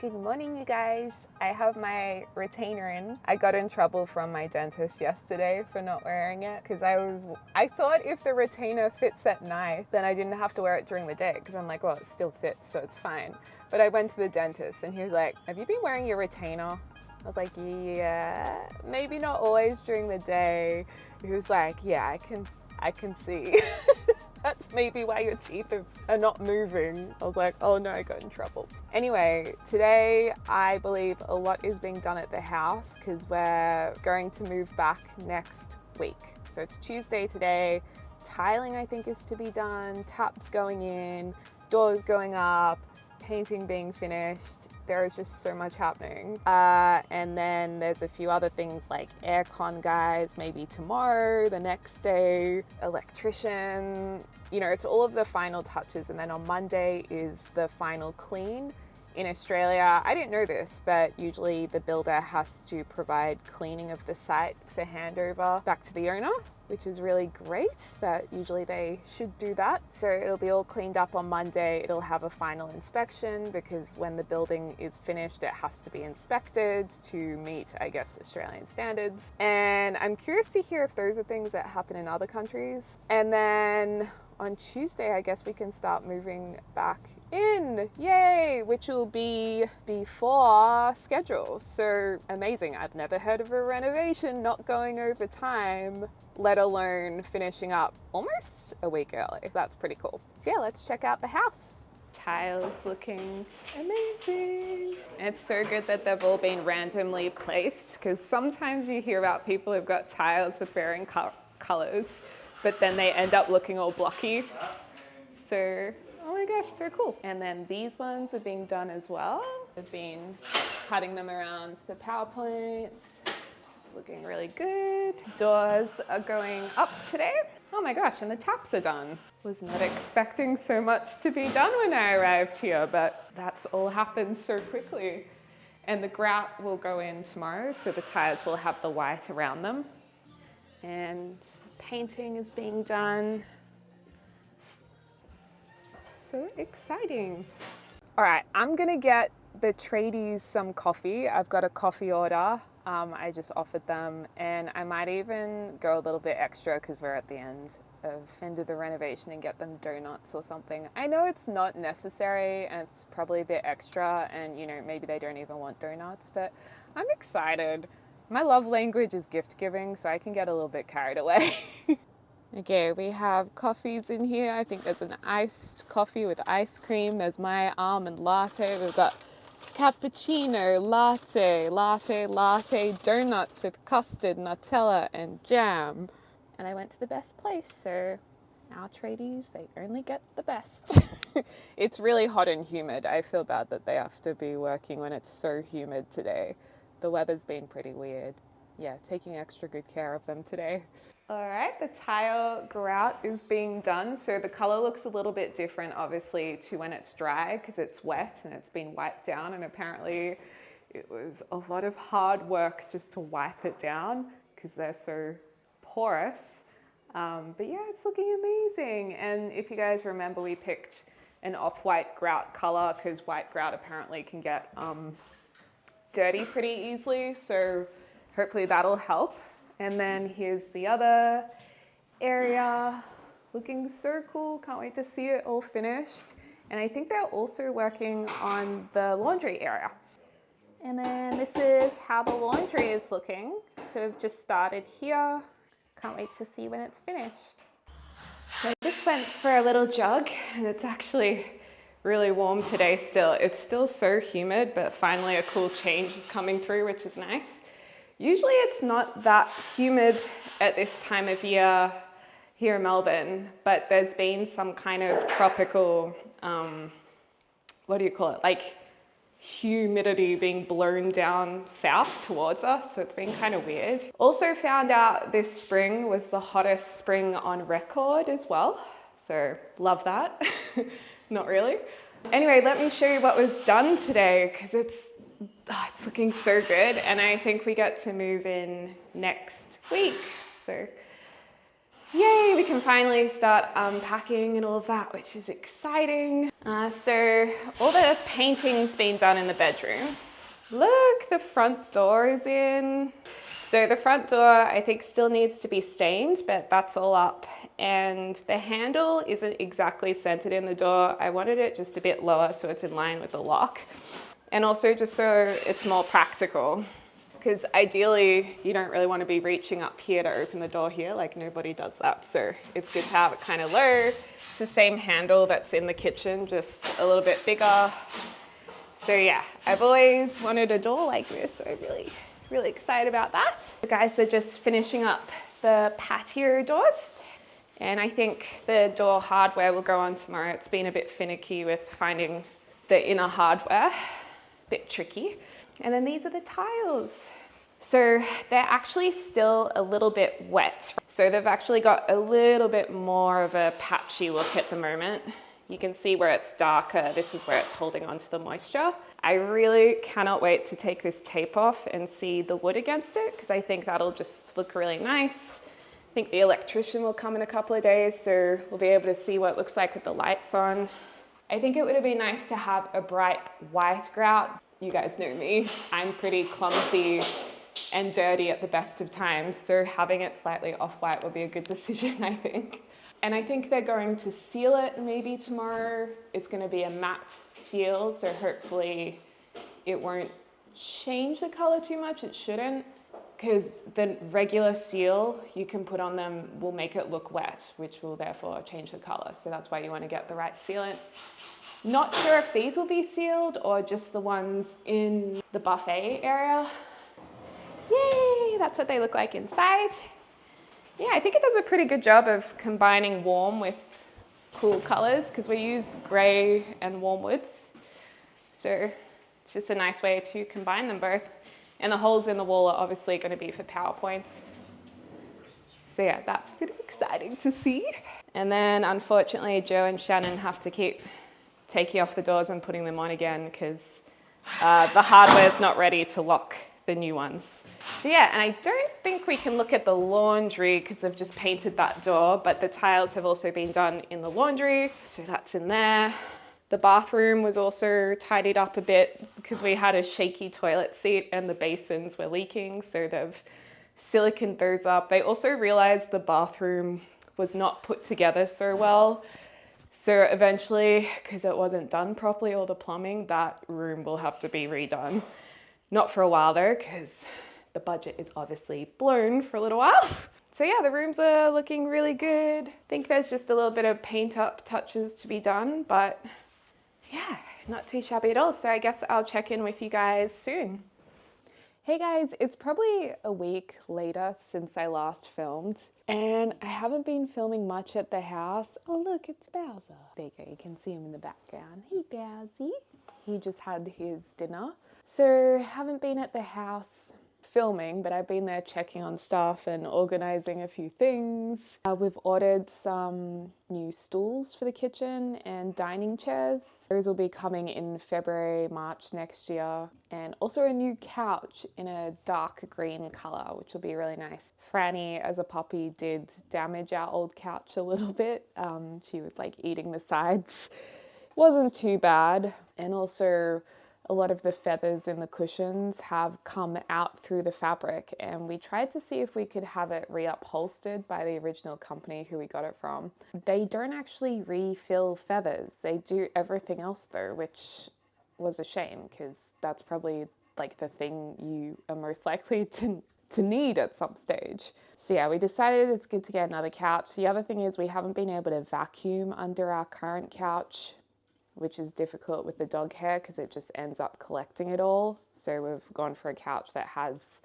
Good morning, you guys. I have my retainer in. I got in trouble from my dentist yesterday for not wearing it because I thought if the retainer fits at night, then I didn't have to wear it during the day because I'm like, well, it still fits, so it's fine. But I went to the dentist and he was like, have you been wearing your retainer? I was like, yeah, maybe not always during the day. He was like, yeah, I can see. That's maybe why your teeth are not moving. I was like, oh no, I got in trouble. Anyway, today I believe a lot is being done at the house because we're going to move back next week. So it's Tuesday today. Tiling I think is to be done, taps going in, doors going up, painting being finished. There is just so much happening. And then there's a few other things like aircon guys, maybe tomorrow, the next day, electrician. You know, it's all of the final touches. And then on Monday is the final clean. In Australia, I didn't know this, but usually the builder has to provide cleaning of the site for handover back to the owner, which is really great that usually they should do that. So it'll be all cleaned up on Monday. It'll have a final inspection because when the building is finished, it has to be inspected to meet, I guess, Australian standards. And I'm curious to hear if those are things that happen in other countries. And then on Tuesday, I guess we can start moving back in, yay, which will be before schedule. So amazing. I've never heard of a renovation not going over time, let alone finishing up almost a week early. That's pretty cool. So yeah, let's check out the house. Tiles looking amazing. And it's so good that they've all been randomly placed because sometimes you hear about people who've got tiles with varying colors, but then they end up looking all blocky. So, oh my gosh, so cool. And then these ones are being done as well. I've been cutting them around the PowerPoints. It's looking really good. Doors are going up today. Oh my gosh, and the taps are done. Was not expecting so much to be done when I arrived here, but that's all happened so quickly. And the grout will go in tomorrow, so the tires will have the white around them. And painting is being done. So exciting. All right, I'm gonna get the tradies some coffee. I've got a coffee order. I just offered them, and I might even go a little bit extra because we're at the end of the renovation and get them donuts or something. I know it's not necessary and it's probably a bit extra, and you know, maybe they don't even want donuts, but I'm excited. My love language is gift giving, so I can get a little bit carried away. Okay, we have coffees in here. I think there's an iced coffee with ice cream. There's my almond latte. We've got cappuccino, latte, donuts with custard, Nutella, and jam. And I went to the best place, so our tradies, they only get the best. It's really hot and humid. I feel bad that they have to be working when it's so humid today. The weather's been pretty weird. Yeah, taking extra good care of them today. All right, the tile grout is being done. So the color looks a little bit different, obviously, to when it's dry because it's wet and it's been wiped down. And apparently it was a lot of hard work just to wipe it down because they're so porous. But yeah, it's looking amazing. And if you guys remember, we picked an off-white grout color because white grout apparently can get dirty pretty easily, so hopefully that'll help. And then here's the other area, looking so cool. Can't wait to see it all finished. And I think they're also working on the laundry area. And then this is how the laundry is looking. So we've just started here. Can't wait to see when it's finished. So I just went for a little jog, and it's actually really warm today still. It's still so humid, but finally a cool change is coming through, which is nice. Usually it's not that humid at this time of year here in Melbourne, but there's been some kind of tropical, what do you call it? Like humidity being blown down south towards us, so it's been kind of weird. Also found out this spring was the hottest spring on record as well, so love that. Not really. Anyway, let me show you what was done today because it's looking so good, and I think we get to move in next week. So Yay, we can finally start unpacking and all of that, which is exciting. So all the painting's been done in the bedrooms. Look, the front door is in. So the front door, I think, still needs to be stained, but that's all up. And the handle isn't exactly centered in the door. I wanted it just a bit lower so it's in line with the lock. And also just so it's more practical. Because ideally, you don't really want to be reaching up here to open the door here, like nobody does that. So it's good to have it kind of low. It's the same handle that's in the kitchen, just a little bit bigger. So yeah, I've always wanted a door like this, so I'm really excited about that. The guys are just finishing up the patio doors. And I think the door hardware will go on tomorrow. It's been a bit finicky with finding the inner hardware, a bit tricky. And then these are the tiles. So they're actually still a little bit wet. So they've actually got a little bit more of a patchy look at the moment. You can see where it's darker. This is where it's holding on to the moisture. I really cannot wait to take this tape off and see the wood against it, because I think that'll just look really nice. I think the electrician will come in a couple of days, so we'll be able to see what it looks like with the lights on. I think it would have been nice to have a bright white grout. You guys know me, I'm pretty clumsy and dirty at the best of times, so having it slightly off-white will be a good decision, I think. And I think they're going to seal it maybe tomorrow. It's going to be a matte seal, so hopefully it won't change the color too much. It shouldn't, because the regular seal you can put on them will make it look wet, which will therefore change the color. So that's why you want to get the right sealant. Not sure if these will be sealed or just the ones in the buffet area. Yay, that's what they look like inside. Yeah, I think it does a pretty good job of combining warm with cool colors, because we use gray and warm woods. So it's just a nice way to combine them both. And the holes in the wall are obviously going to be for PowerPoints. So yeah, that's pretty exciting to see. And then unfortunately, Joe and Shannon have to keep taking off the doors and putting them on again, because the hardware's not ready to lock the new ones. So yeah, and I don't think we can look at the laundry because they've just painted that door, but the tiles have also been done in the laundry, so that's in there. The bathroom was also tidied up a bit because we had a shaky toilet seat and the basins were leaking, so they've siliconed those up. They also realized the bathroom was not put together so well. So eventually, because it wasn't done properly, all the plumbing, that room will have to be redone. Not for a while though, because the budget is obviously blown for a little while. So yeah, the rooms are looking really good. I think there's just a little bit of paint up touches to be done, but yeah, not too shabby at all. So I guess I'll check in with you guys soon. Hey guys, it's probably a week later since I last filmed, and I haven't been filming much at the house. Oh look, it's Bowser. There you go, you can see him in the background. Hey Bowsy. He just had his dinner. So haven't been at the house filming, but I've been there checking on stuff and organizing a few things. We've ordered some new stools for the kitchen and dining chairs. Those will be coming in February, March next year. And also a new couch in a dark green color, which will be really nice. Franny, as a puppy, did damage our old couch a little bit. She was like eating the sides. Wasn't too bad. And also a lot of the feathers in the cushions have come out through the fabric, and we tried to see if we could have it reupholstered by the original company who we got it from. They don't actually refill feathers. They do everything else though, which was a shame because that's probably like the thing you are most likely to need at some stage. So yeah, we decided it's good to get another couch. The other thing is we haven't been able to vacuum under our current couch, which is difficult with the dog hair because it just ends up collecting it all. So we've gone for a couch that has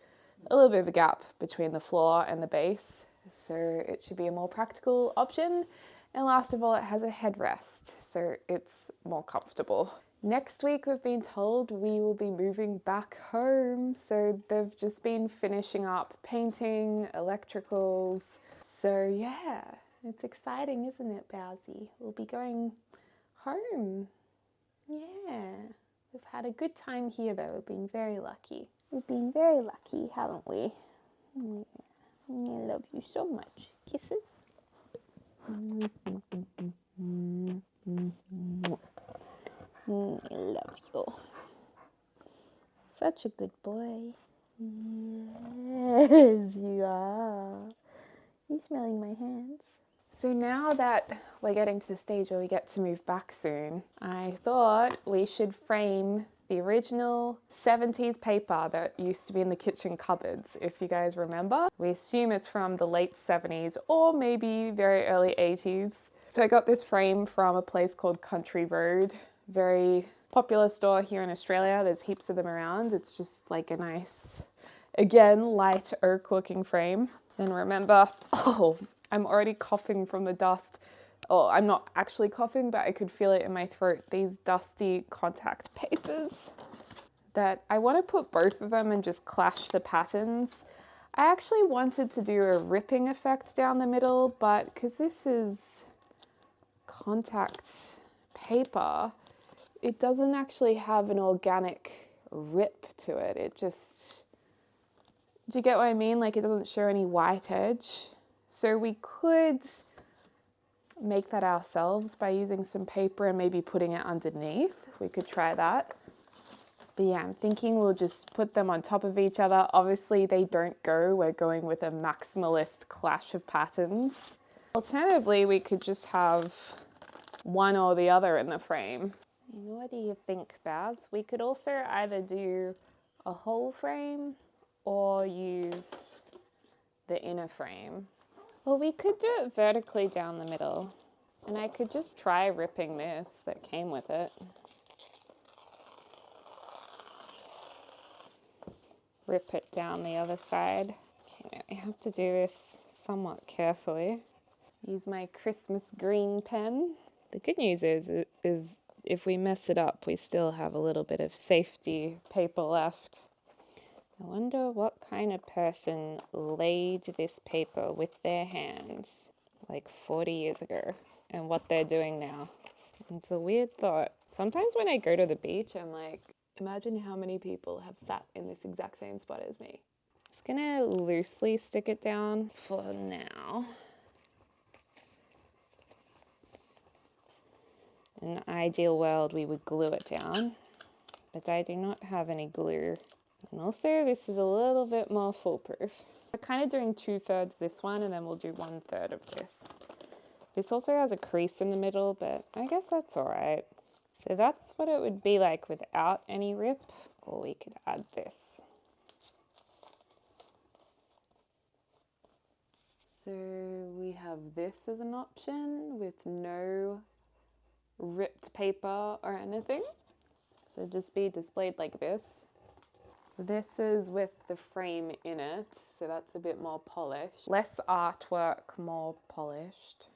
a little bit of a gap between the floor and the base. So it should be a more practical option. And last of all, it has a headrest, so it's more comfortable. Next week, we've been told we will be moving back home. So they've just been finishing up painting, electricals. So yeah, it's exciting, isn't it, Bowsy? We'll be going home. Yeah, we've had a good time here though. We've been very lucky. We've been very lucky, haven't we? Yeah. I love you so much. Kisses. I love you. Such a good boy. Yes, you are. You smelling my hands? So now that we're getting to the stage where we get to move back soon, I thought we should frame the original 70s paper that used to be in the kitchen cupboards, if you guys remember. We assume it's from the late 70s or maybe very early 80s. So I got this frame from a place called Country Road, very popular store here in Australia. There's heaps of them around. It's just like a nice, again, light oak looking frame. Then remember, I'm already coughing from the dust. Oh, I'm not actually coughing, but I could feel it in my throat. These dusty contact papers that I want to put both of them and just clash the patterns. I actually wanted to do a ripping effect down the middle, but because this is contact paper, it doesn't actually have an organic rip to it. It just, do you get what I mean? Like it doesn't show any white edge. So we could make that ourselves by using some paper and maybe putting it underneath. We could try that. But yeah, I'm thinking we'll just put them on top of each other. Obviously they don't go. We're going with a maximalist clash of patterns. Alternatively, we could just have one or the other in the frame. What do you think, Baz? We could also either do a whole frame or use the inner frame. Well, we could do it vertically down the middle, and I could just try ripping this that came with it. Rip it down the other side. Okay, I have to do this somewhat carefully. Use my Christmas green pen. The good news is if we mess it up, we still have a little bit of safety paper left. I wonder what kind of person laid this paper with their hands like 40 years ago and what they're doing now. It's a weird thought. Sometimes when I go to the beach, I'm like, imagine how many people have sat in this exact same spot as me. Just gonna loosely stick it down for now. In an ideal world, we would glue it down, but I do not have any glue. And also, this is a little bit more foolproof. We're kind of doing 2/3 this one, and then we'll do 1/3 of this. This also has a crease in the middle, but I guess that's all right. So that's what it would be like without any rip, or we could add this. So we have this as an option with no ripped paper or anything. So just be displayed like this. This is with the frame in it, so that's a bit more polished. Less artwork, more polished.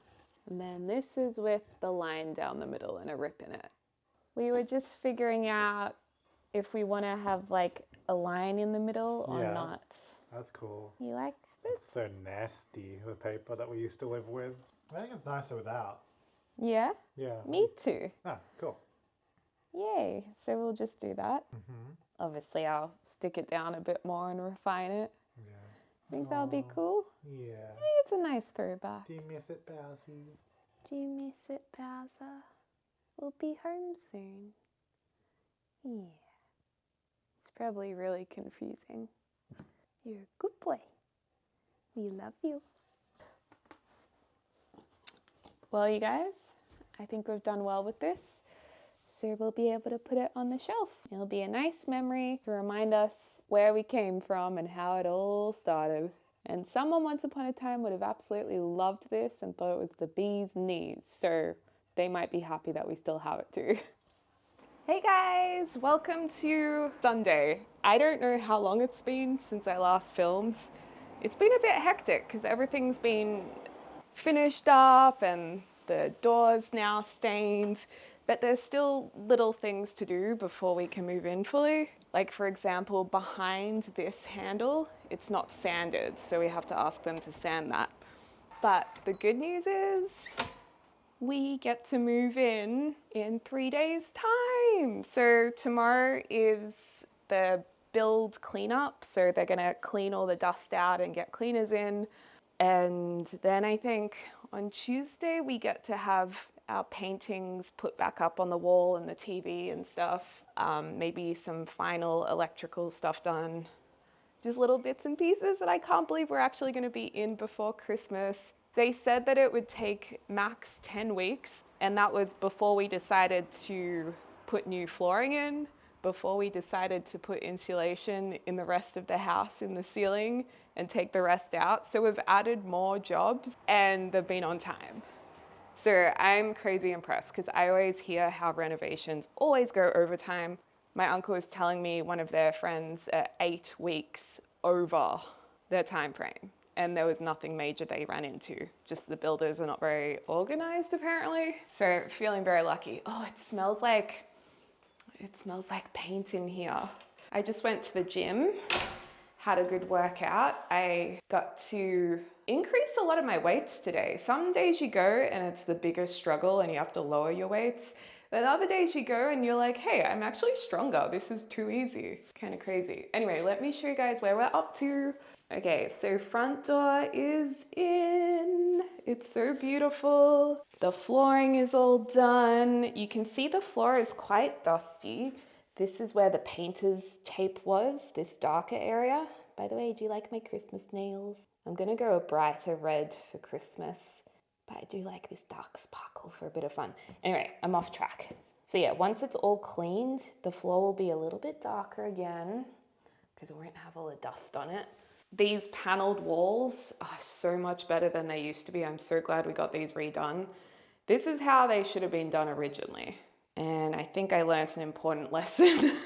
And then this is with the line down the middle and a rip in it. We were just figuring out if we want to have like a line in the middle or not. That's cool. You like this? It's so nasty, the paper that we used to live with. I think it's nicer without. Yeah? Yeah. Me too. Ah, cool. Yay. So we'll just do that. Obviously, I'll stick it down a bit more and refine it. Yeah. Think that'll be cool? Yeah. I think it's a nice throwback. Do you miss it, Bowsy? Do you miss it, Bowser? We'll be home soon. Yeah. It's probably really confusing. You're a good boy. We love you. Well, you guys, I think we've done well with this. So we'll be able to put it on the shelf. It'll be a nice memory to remind us where we came from and how it all started. And someone once upon a time would have absolutely loved this and thought it was the bee's knees. So they might be happy that we still have it too. Hey guys, welcome to Sunday. I don't know how long it's been since I last filmed. It's been a bit hectic because everything's been finished up and the door's now stained. But there's still little things to do before we can move in fully. Like for example, behind this handle, it's not sanded, so we have to ask them to sand that. But the good news is we get to move in 3 days' time. So tomorrow is the build cleanup. So they're gonna clean all the dust out and get cleaners in. And then I think on Tuesday we get to have our paintings put back up on the wall and the TV and stuff. Maybe some final electrical stuff done. Just little bits and pieces that I can't believe we're actually going to be in before Christmas. They said that it would take max 10 weeks, and that was before we decided to put new flooring in, before we decided to put insulation in the rest of the house in the ceiling and take the rest out. So we've added more jobs and they've been on time. So I'm crazy impressed because I always hear how renovations always go overtime. My uncle was telling me one of their friends are 8 weeks over their time frame, and there was nothing major they ran into. Just the builders are not very organized apparently. So feeling very lucky. Oh, it smells like paint in here. I just went to the gym, had a good workout. I got to increase a lot of my weights today. Some days you go and it's the biggest struggle and you have to lower your weights. Then other days you go and you're like, hey, I'm actually stronger. This is too easy. Kind of crazy. Anyway, let me show you guys where we're up to. Okay, so front door is in. It's so beautiful. The flooring is all done. You can see the floor is quite dusty. This is where the painter's tape was, this darker area. By the way, do you like my Christmas nails? I'm gonna go a brighter red for Christmas, but I do like this dark sparkle for a bit of fun. Anyway, I'm off track. So yeah, once it's all cleaned, the floor will be a little bit darker again because it won't have all the dust on it. These paneled walls are so much better than they used to be. I'm so glad we got these redone. This is how they should have been done originally. And I think I learned an important lesson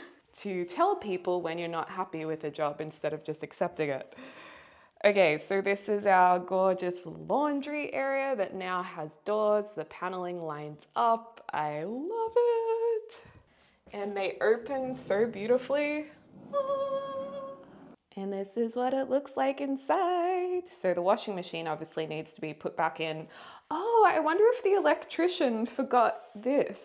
to tell people when you're not happy with a job instead of just accepting it. Okay, so this is our gorgeous laundry area that now has doors. The paneling lines up. I love it. And they open so beautifully. And this is what it looks like inside. So the washing machine obviously needs to be put back in. Oh, I wonder if the electrician forgot this.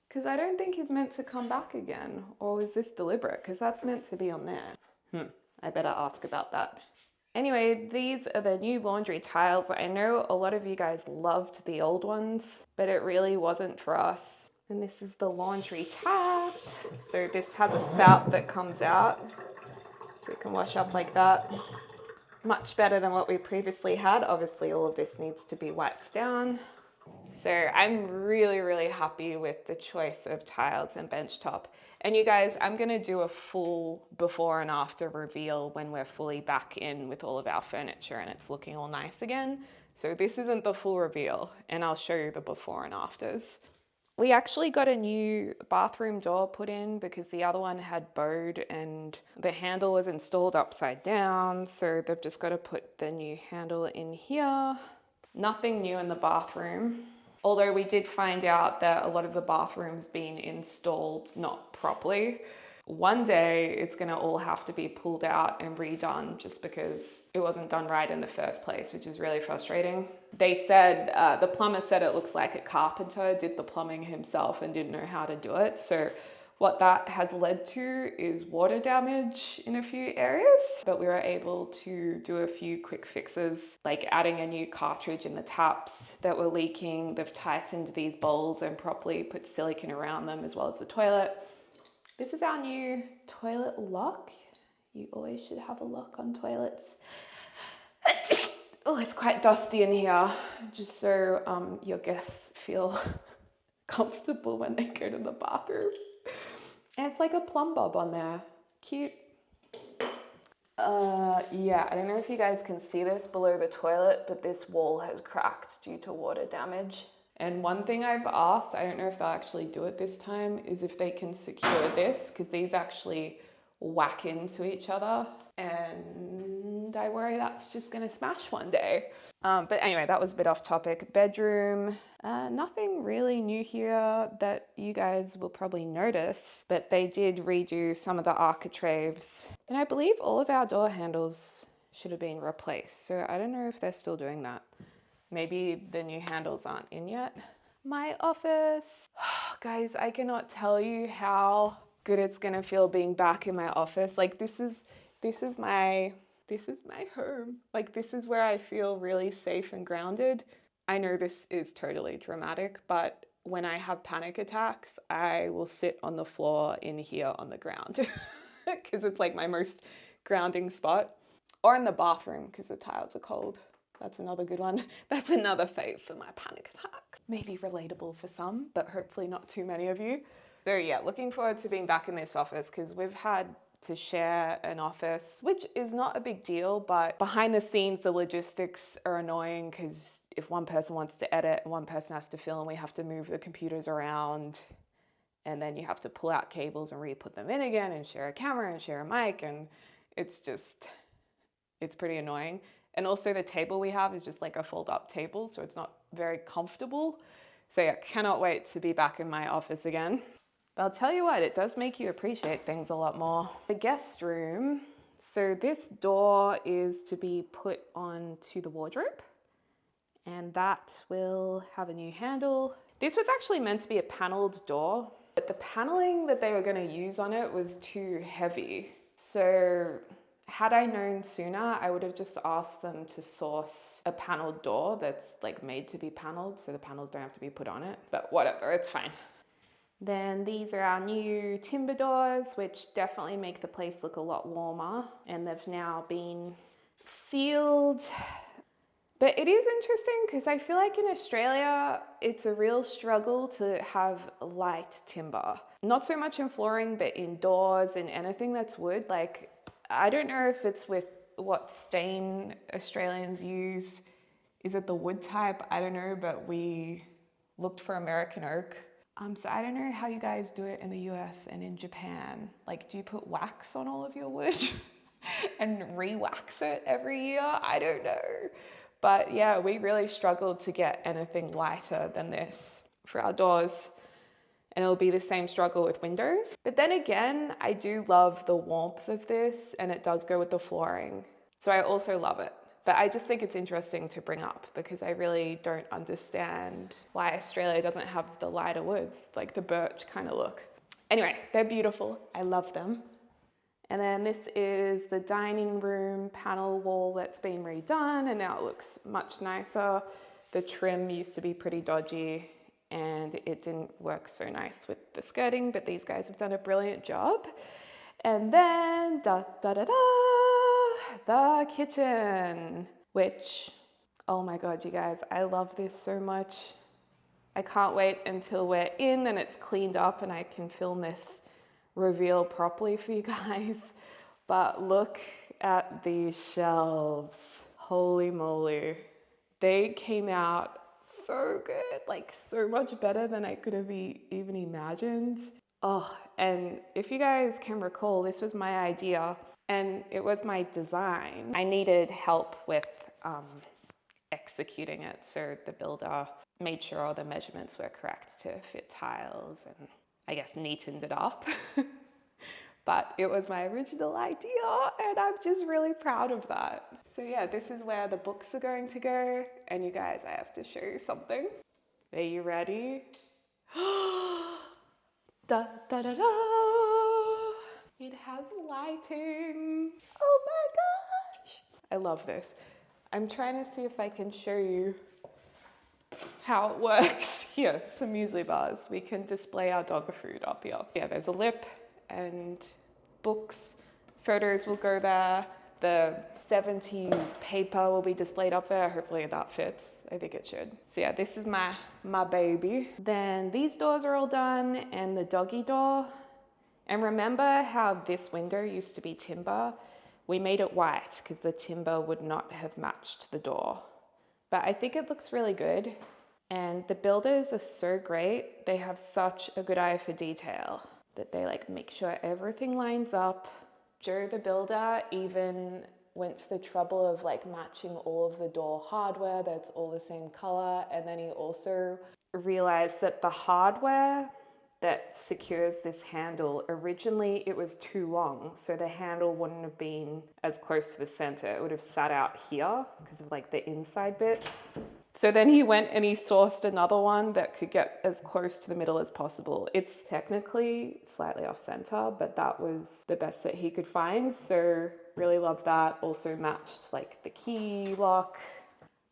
Because I don't think he's meant to come back again. Or was this deliberate? Because that's meant to be on there. I better ask about that. Anyway, these are the new laundry tiles. I know a lot of you guys loved the old ones, but it really wasn't for us. And this is the laundry tap. So this has a spout that comes out, so it can wash up like that. Much better than what we previously had. Obviously, all of this needs to be wiped down. So I'm really, really happy with the choice of tiles and bench top. And you guys, I'm gonna do a full before and after reveal when we're fully back in with all of our furniture and it's looking all nice again. So this isn't the full reveal, and I'll show you the before and afters. We actually got a new bathroom door put in because the other one had bowed and the handle was installed upside down. So they've just got to put the new handle in here. Nothing new in the bathroom. Although we did find out that a lot of the bathrooms being installed not properly. One day it's gonna all have to be pulled out and redone just because it wasn't done right in the first place, which is really frustrating. They said, the plumber said it looks like a carpenter did the plumbing himself and didn't know how to do it. So what that has led to is water damage in a few areas, but we were able to do a few quick fixes, like adding a new cartridge in the taps that were leaking. They've tightened these bowls and properly put silicone around them as well as the toilet. This is our new toilet lock. You always should have a lock on toilets. Oh, it's quite dusty in here, just so your guests feel comfortable when they go to the bathroom. And it's like a plumb bob on there. Cute. Yeah, I don't know if you guys can see this below the toilet, but this wall has cracked due to water damage. And one thing I've asked, I don't know if they'll actually do it this time, is if they can secure this, because these actually whack into each other. And I worry that's just gonna smash one day. But anyway, that was a bit off topic. Bedroom, nothing really new here that you guys will probably notice, but they did redo some of the architraves. And I believe all of our door handles should have been replaced. So I don't know if they're still doing that. Maybe the new handles aren't in yet. My office. Guys, I cannot tell you how good it's gonna feel being back in my office. Like this is my home. Like this is where I feel really safe and grounded. I know this is totally dramatic, but when I have panic attacks, I will sit on the floor in here on the ground because it's like my most grounding spot, or in the bathroom because the tiles are cold. That's another good one. That's another fave for my panic attacks. Maybe relatable for some, but hopefully not too many of you. So yeah, looking forward to being back in this office because we've had to share an office, which is not a big deal, but behind the scenes, the logistics are annoying because if one person wants to edit, one person has to film, we have to move the computers around, and then you have to pull out cables and re-put them in again and share a camera and share a mic, and it's pretty annoying. And also the table we have is just like a fold-up table, so it's not very comfortable. So yeah, cannot wait to be back in my office again. But I'll tell you what, it does make you appreciate things a lot more. The guest room, so this door is to be put onto the wardrobe, and that will have a new handle. This was actually meant to be a paneled door, but the paneling that they were going to use on it was too heavy. So had I known sooner, I would have just asked them to source a paneled door that's like made to be paneled, so the panels don't have to be put on it, but whatever, it's fine. Then these are our new timber doors, which definitely make the place look a lot warmer, and they've now been sealed. But it is interesting because I feel like in Australia, it's a real struggle to have light timber. Not so much in flooring, but in doors and anything that's wood. Like, I don't know if it's with what stain Australians use. Is it the wood type? I don't know, but we looked for American oak. So I don't know how you guys do it in the US and in Japan. Like, do you put wax on all of your wood and re-wax it every year? I don't know. But yeah, we really struggled to get anything lighter than this for our doors. And it'll be the same struggle with windows. But then again, I do love the warmth of this, and it does go with the flooring. So I also love it. But I just think it's interesting to bring up because I really don't understand why Australia doesn't have the lighter woods, like the birch kind of look. Anyway, they're beautiful. I love them. And then this is the dining room panel wall that's been redone, and now it looks much nicer. The trim used to be pretty dodgy and it didn't work so nice with the skirting, but these guys have done a brilliant job. And then the kitchen, which, oh my God, you guys, I love this so much. I can't wait until we're in and it's cleaned up and I can film this reveal properly for you guys. But look at these shelves. Holy moly. They came out so good, like so much better than I could have even imagined. Oh, and if you guys can recall, this was my idea and it was my design. I needed help with executing it, so the builder made sure all the measurements were correct to fit tiles and I guess neatened it up. But it was my original idea and I'm just really proud of that. So yeah, this is where the books are going to go. And you guys, I have to show you something. Are you ready? Da da da da! It has lighting. Oh my gosh! I love this. I'm trying to see if I can show you how it works. Here, some muesli bars. We can display our dog food up here. Yeah, there's a lip and books. Photos will go there. The 70s paper will be displayed up there. Hopefully that fits. I think it should. So yeah, this is my baby. Then these doors are all done and the doggy door. And remember how this window used to be timber? We made it white because the timber would not have matched the door. But I think it looks really good. And the builders are so great. They have such a good eye for detail that they like make sure everything lines up. Joe the builder even went to the trouble of like matching all of the door hardware that's all the same color. And then he also realized that the hardware that secures this handle, originally it was too long. So the handle wouldn't have been as close to the center. It would have sat out here because of like the inside bit. So then he went and he sourced another one that could get as close to the middle as possible. It's technically slightly off center, but that was the best that he could find. So really love that. Also matched like the key lock.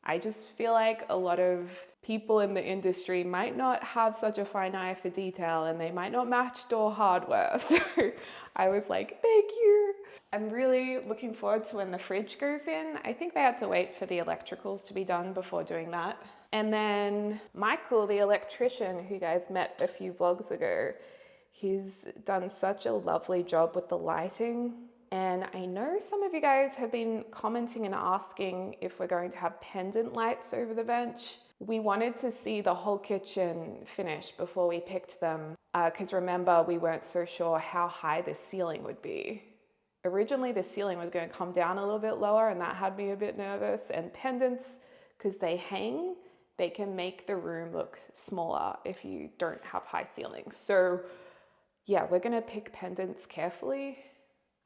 I just feel like a lot of people in the industry might not have such a fine eye for detail and they might not match door hardware. So I was like, thank you. I'm really looking forward to when the fridge goes in. I think they had to wait for the electricals to be done before doing that. And then Michael, the electrician who you guys met a few vlogs ago, he's done such a lovely job with the lighting. And I know some of you guys have been commenting and asking if we're going to have pendant lights over the bench. We wanted to see the whole kitchen finished before we picked them, because remember, we weren't so sure how high the ceiling would be. Originally, the ceiling was going to come down a little bit lower, and that had me a bit nervous. And pendants, because they hang, they can make the room look smaller if you don't have high ceilings. So yeah, we're going to pick pendants carefully.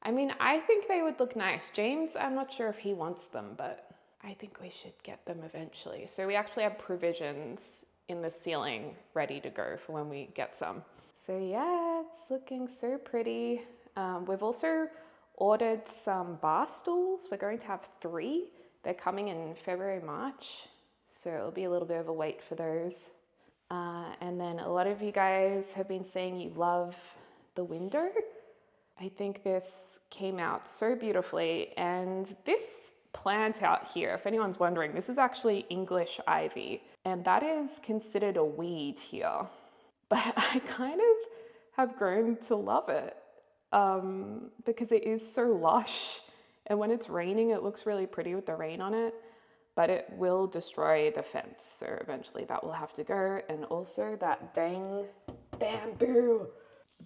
I mean, I think they would look nice. James, I'm not sure if he wants them, but I think we should get them eventually. So we actually have provisions in the ceiling ready to go for when we get some. So yeah, it's looking so pretty. We've also ordered some bar stools. We're going to have 3. They're coming in February, March. So it'll be a little bit of a wait for those. And then a lot of you guys have been saying you love the window. I think this came out so beautifully. And this plant out here, if anyone's wondering, this is actually English ivy. And that is considered a weed here. But I kind of have grown to love it because it is so lush. And when it's raining, it looks really pretty with the rain on it. But it will destroy the fence. So eventually that will have to go. And also that dang bamboo.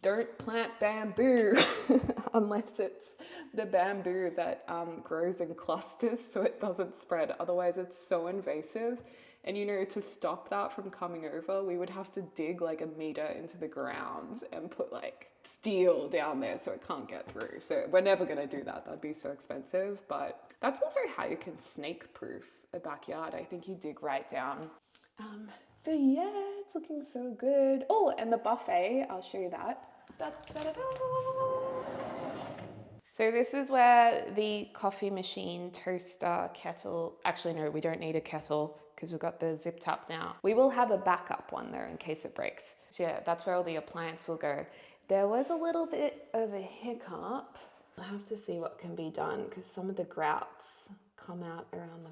Don't plant bamboo unless it's the bamboo that grows in clusters so it doesn't spread. Otherwise it's so invasive. And you know, to stop that from coming over, we would have to dig like 1 meter into the ground and put like steel down there so it can't get through. So we're never gonna do that. That'd be so expensive. But that's also how you can snake proof a backyard. I think you dig right down. But yeah, it's looking so good. Oh, and the buffet, I'll show you that. So this is where the coffee machine, toaster, kettle, actually no, we don't need a kettle because we've got the zip top now. We will have a backup one though in case it breaks. So yeah, that's where all the appliance will go. There was a little bit of a hiccup. I have to see what can be done because some of the grouts come out around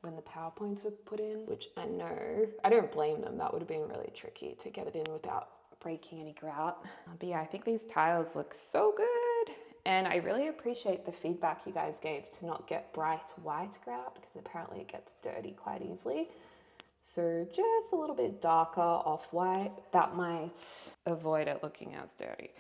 when the PowerPoints were put in, which I know, I don't blame them. That would have been really tricky to get it in without breaking any grout. But yeah, I think these tiles look so good. And I really appreciate the feedback you guys gave to not get bright white grout because apparently it gets dirty quite easily. So just a little bit darker off-white, that might avoid it looking as dirty.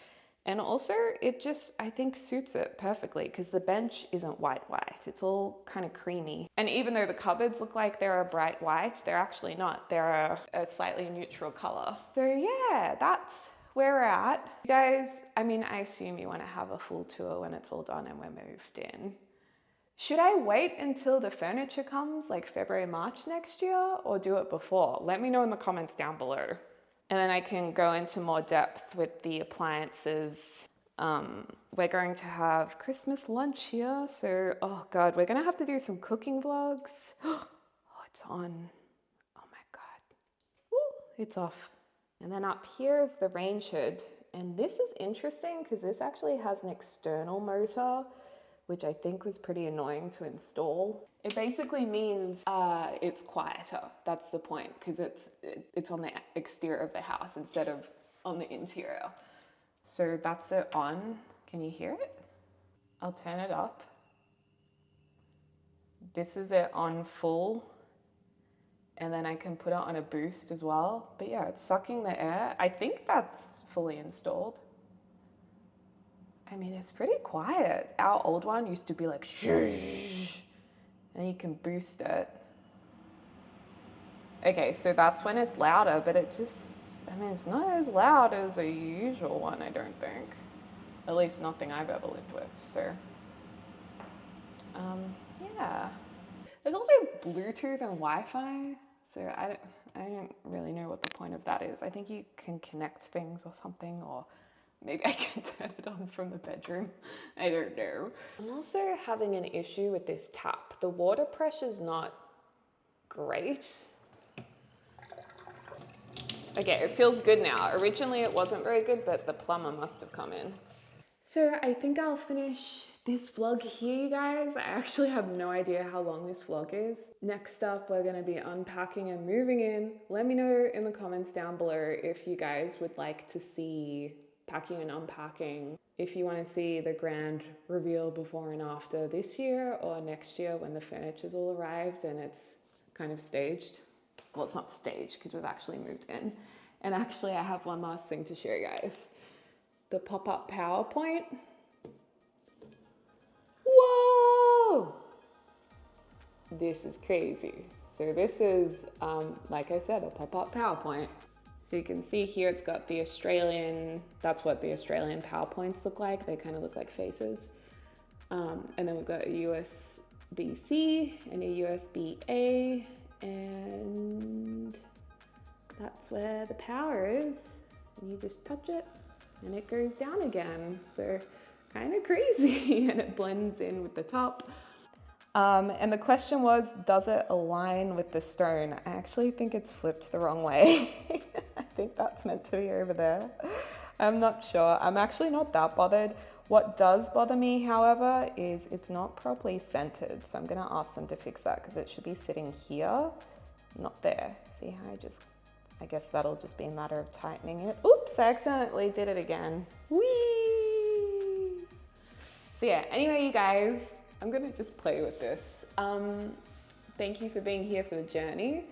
And also it just, I think, suits it perfectly because the bench isn't white, it's all kind of creamy. And even though the cupboards look like they're a bright white, they're actually not. They're a slightly neutral color. So yeah, that's where we're at. You guys, I mean, I assume you want to have a full tour when it's all done and we're moved in. Should I wait until the furniture comes like February, March next year or do it before? Let me know in the comments down below. And then I can go into more depth with the appliances. We're going to have Christmas lunch here. So, oh God, we're gonna have to do some cooking vlogs. Oh, it's on. Oh my God. Woo, it's off. And then up here is the range hood. And this is interesting because this actually has an external motor, which I think was pretty annoying to install. It basically means it's quieter. That's the point, because it's on the exterior of the house instead of on the interior. So that's it on. Can you hear it? I'll turn it up. This is it on full. And then I can put it on a boost as well. But yeah, it's sucking the air. I think that's fully installed. I mean, it's pretty quiet. Our old one used to be like, shh, and you can boost it. Okay, so that's when it's louder, but it just, I mean, it's not as loud as a usual one, I don't think. At least nothing I've ever lived with, so. Yeah. There's also Bluetooth and Wi-Fi, so I don't really know what the point of that is. I think you can connect things or something, or Maybe I can turn it on from the bedroom. I don't know. I'm also having an issue with this tap. The water pressure's not great. Okay, it feels good now. Originally it wasn't very good, but the plumber must have come in. So I think I'll finish this vlog here, you guys. I actually have no idea how long this vlog is. Next up, we're gonna be unpacking and moving in. Let me know in the comments down below if you guys would like to see packing and unpacking. If you wanna see the grand reveal before and after this year or next year when the furniture's all arrived and it's kind of staged. Well, it's not staged because we've actually moved in. And actually I have one last thing to show you guys. The pop-up PowerPoint. Whoa! This is crazy. So this is, like I said, a pop-up PowerPoint. So you can see here it's got the Australian, that's what the Australian PowerPoints look like. They kind of look like faces. And then we've got a USB-C and a USB-A, and that's where the power is. And you just touch it and it goes down again. So kind of crazy, and it blends in with the top. And the question was, does it align with the stone? I actually think it's flipped the wrong way. I think that's meant to be over there. I'm not sure. I'm actually not that bothered. What does bother me, however, is it's not properly centered. So I'm gonna ask them to fix that because it should be sitting here, not there. See how I guess that'll just be a matter of tightening it. Oops, I accidentally did it again. Whee! So yeah, anyway, you guys, I'm gonna just play with this. Thank you for being here for the journey.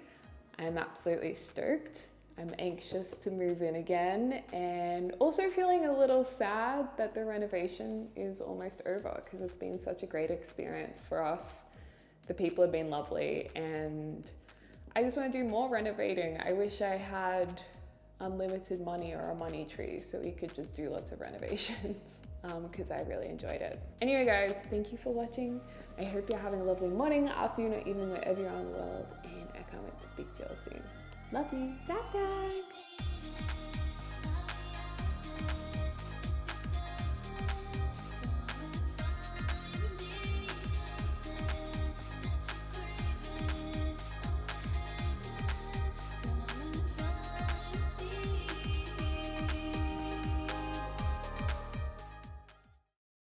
I'm absolutely stoked. I'm anxious to move in again, and also feeling a little sad that the renovation is almost over because it's been such a great experience for us. The people have been lovely, and I just want to do more renovating. I wish I had unlimited money or a money tree so we could just do lots of renovations because I really enjoyed it. Anyway guys, thank you for watching. I hope you're having a lovely morning, afternoon, or evening, wherever you are in the world, and I can't wait to speak to you all soon. Love you. Bye guys.